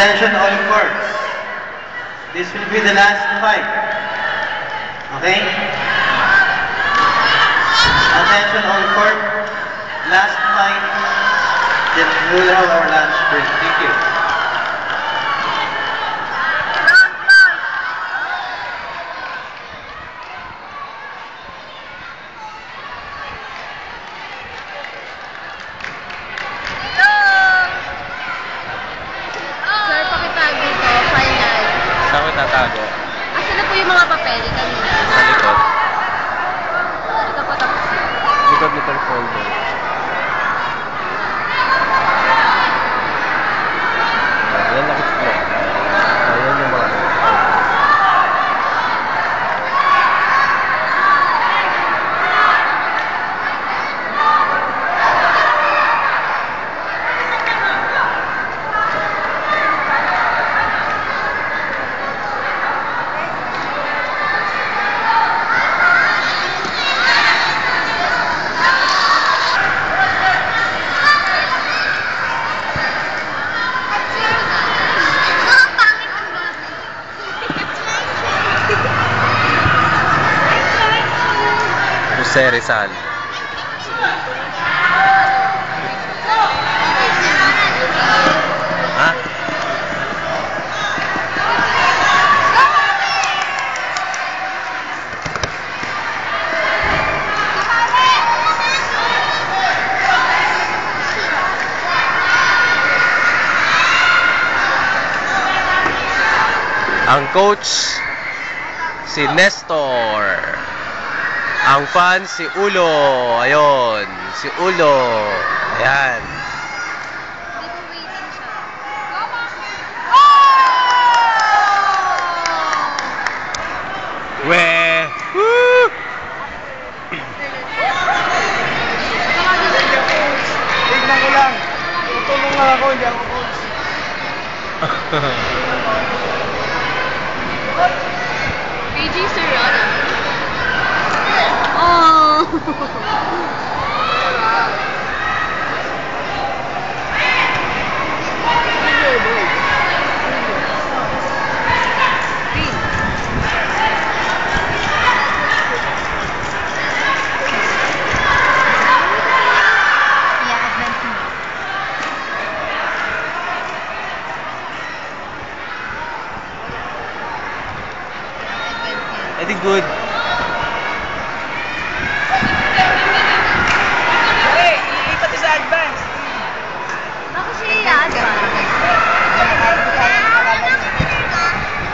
Attention all courts. This will be the last fight. Okay? Attention all court. Last fight. Then we will have our lunch break. Thank you. Saan ko tatago? Asan na po yung mga papel kanina? Sa likod. Ito po tapos. Likod nitong folder. Yan nakikita. Ayan yung mga Jose Rizal. Ha? Ang coach si Nestor. Ang fan si Ulo. Ayun, si Ulo. Ayan. We. Woo! Tignan ko lang. Tutulong lang ako, hindi ako coach. PG Serrano. Oh. I think good. Ipat sa advance. Bakit siya advance?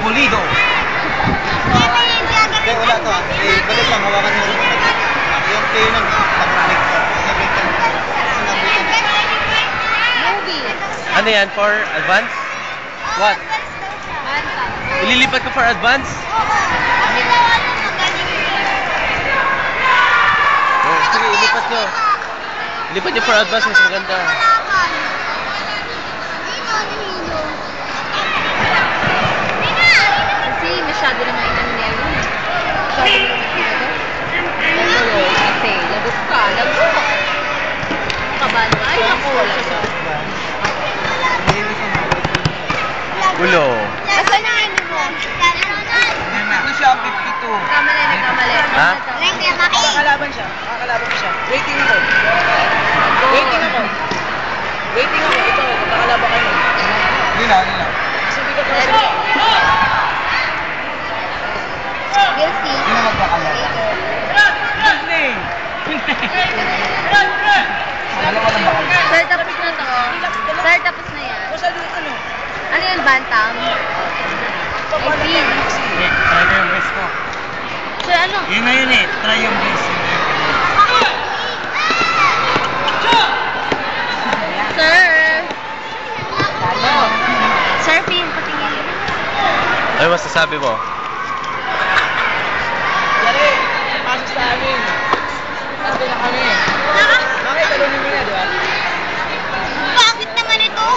Pulido. Hindi, wala to ah. Balik lang, hawakan mo rin. Yung kayo nang nag-break. Movie. Ano yan? For advance? What? Banta. Ililipat ko for advance? Oh, sige, ilipat nyo. Ilipat nyo for advance, mas maganda. Kasi masyado na mainan niya yun. Masyado na mainan. Kasi lagot ka, lagot. Kaban ka, ay naku, lagot. Ulo. Asan na ano mo? Ito siya, 52. Kamali na kamali. Ha? Makakalaban siya. Makakalaban ko siya. Waiting ako. Waiting ako. Waiting ako. Ito, makakalaban kayo. Hindi na, hindi na. Kasi hindi ka kasi. We'll see. Hindi na magkakalaban. Hindi. Alam ko lang ba kayo? Sir, tapos na to. Sir, tapos na yan. Ano yun, bantam? 18. Try ko yung best ko. Sir, ano? Yun na yun eh. Try yung best. Sir! Sir, Finn, patingin. Ano masasabi mo? Dali, pasok sa amin. Nandun na kami. Bakit? Talunin mo na, di ba? Bakit naman ito?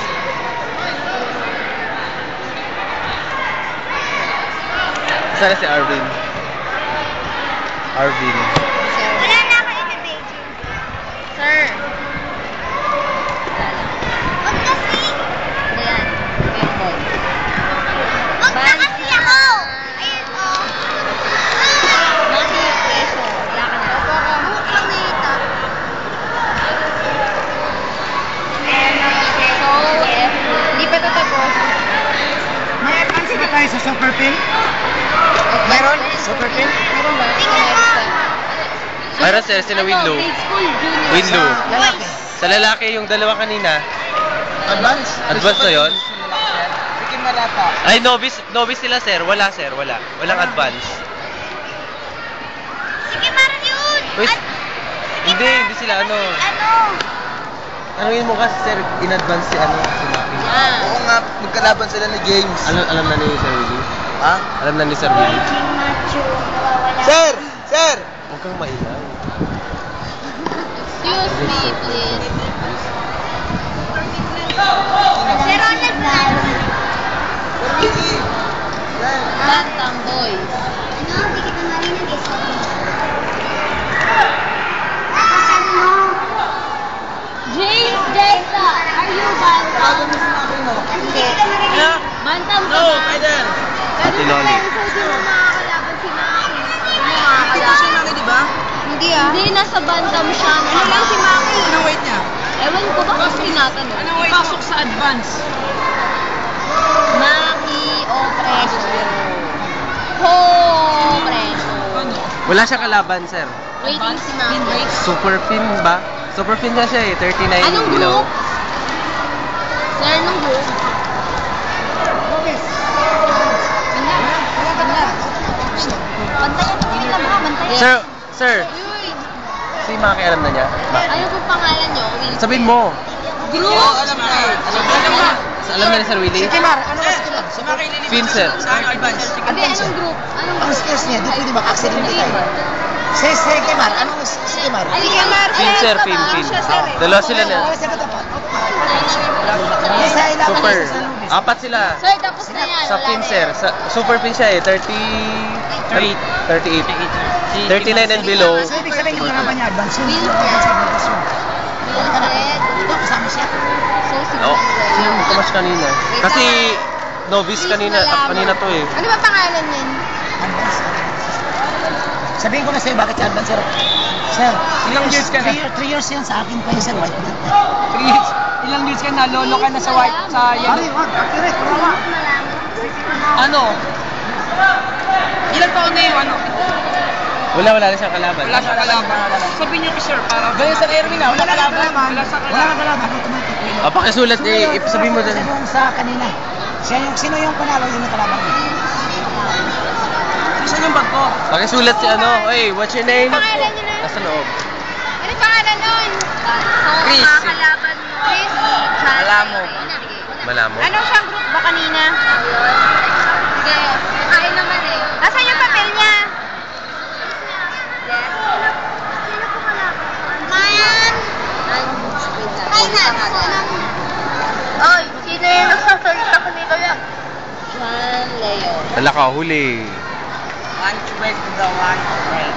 Sana si Arvin. Arvin. Wala na ako in-debate. Sir. Wag na, Finn. Ayan. Yung ball. Kasi ako! Ayun o. Maki preso. Wala ka na. Mukhang nita. So, F. Hindi pa ito tapos. May advance ba tayo sa Super Pin? Meron? Super Pin? Meron ba? Meron pa. Para sir, sila Winlow. Grade school junior. Winlow. Lalaki. Sa lalaki, yung dalawa kanina. Advance? Advance na yun? Sige malata. Ay, novice sila sir. Wala sir, wala. Walang advance. Sige, Maran yun! Wait. Hindi sila ano. Ano yun mo kasi sir, in advance si ano, si Maki. Ah. Oo nga, magkalaban sila ni James. Alam na ni Sir Willie. Ha? Alam na ni Sir Willie. Sir! Sir! Huwag kang maingay. Excuse me, please. Si Ronald Blas. Bantang Boys. Ano? Hindi kita marinig eh. James Delta, are you Bantang? Hindi. Bantang ka ba? Kaiden. Ate Loli. So, di mo makakalaban si Maki. Hindi ko siya Maki, di ba? Hindi ah. Hindi, nasa Bantam siya. Ano lang si Maki? Anong weight niya? Ewan ko ba kasi tinatanong. Anong weight? Pasok sa advance. Maki o preso? Ho preso. Ano? Wala siya kalaban sir. Waiting si Maki. Super Fin ba? Super Fin na siya eh, 39 Anong below. group? Sir, anong group? Bantayan mo nila ba? Bantayan. Sir, si Maki alam na niya. Ano po pangalan nyo? Sabihin mo. Group? Alam na. Alam na ni Sir Willie? Mar, ano kasi kilala? Si Maki lilipat. Fin, sir. Sa ano, advance? Abi, anong group? Anong Ang group? skills niya, di pwede maka-accident tayo. Si Kemar, anong si Kemar? Ay, Kemar, Fin, sir, ka Fin, ba? Fin. Siya, sir, eh. Dalawa sila na. Sa dapat. Sa ilaban Super. niya sa Lubis. Apat sila. Sir, tapos na yan. Sa Wala Fin, na sir. yan. Sa Super Fin siya eh, 38. 39 and below. So, ibig sabihin yung kalaban niya, advance yun. Wilfred. Advance yun, advance yun. Wilfred. Ito, kasama siya. So, si Oh, sino Wilfred. tumas kanina? Kasi novice kanina to eh. Ano ba pangalan niyan? Advance. Sabihin ko na sa'yo, bakit siya advance, sir? Sir, Ilang years ka na? 3 years yan sa akin pa yun, sir. White belt. 3 years. Ilang years ka na? Lolo ka na sa white, sa Ari, yellow. wag, accurate, kawawa. Ano? Ilang taon na yun? Ano? Wala na siyang kalaban. Wala sa kalaban. Sabihin niyo kay sir, para... Ganyan sa Erwin na, wala Wala kalaban. kalaban. Wala sa Wala kalaban. kalaban. Automatic. Pakisulat eh, sabihin mo Sabi din. mo sa kanina. Sino yung panalo yung nakalaban niya? Saan yung bag ko? Pakisulat si ano. Hey, what's your name? Pangalan niyo na? Nasa loob. Ano pangalan nun? Chris. Makakalaban mo. Chris. Malamo. Malamo. Anong siyang group ba kanina? Sige, kain naman eh. Asan yung papel niya? Yes. Sino po kalaban? Mayan! Oy, sino yung nagsasalita ko dito yan? Juan Leo. Wala ka, huli. One break to the one break.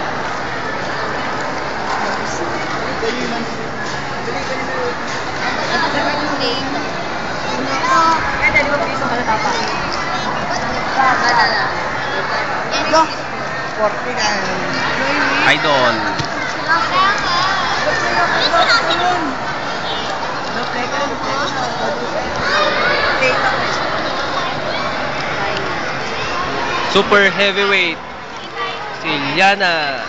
Kaya dali mo piso ka na tapa. Go. 40 na. Idol. Super heavyweight. Si Liana.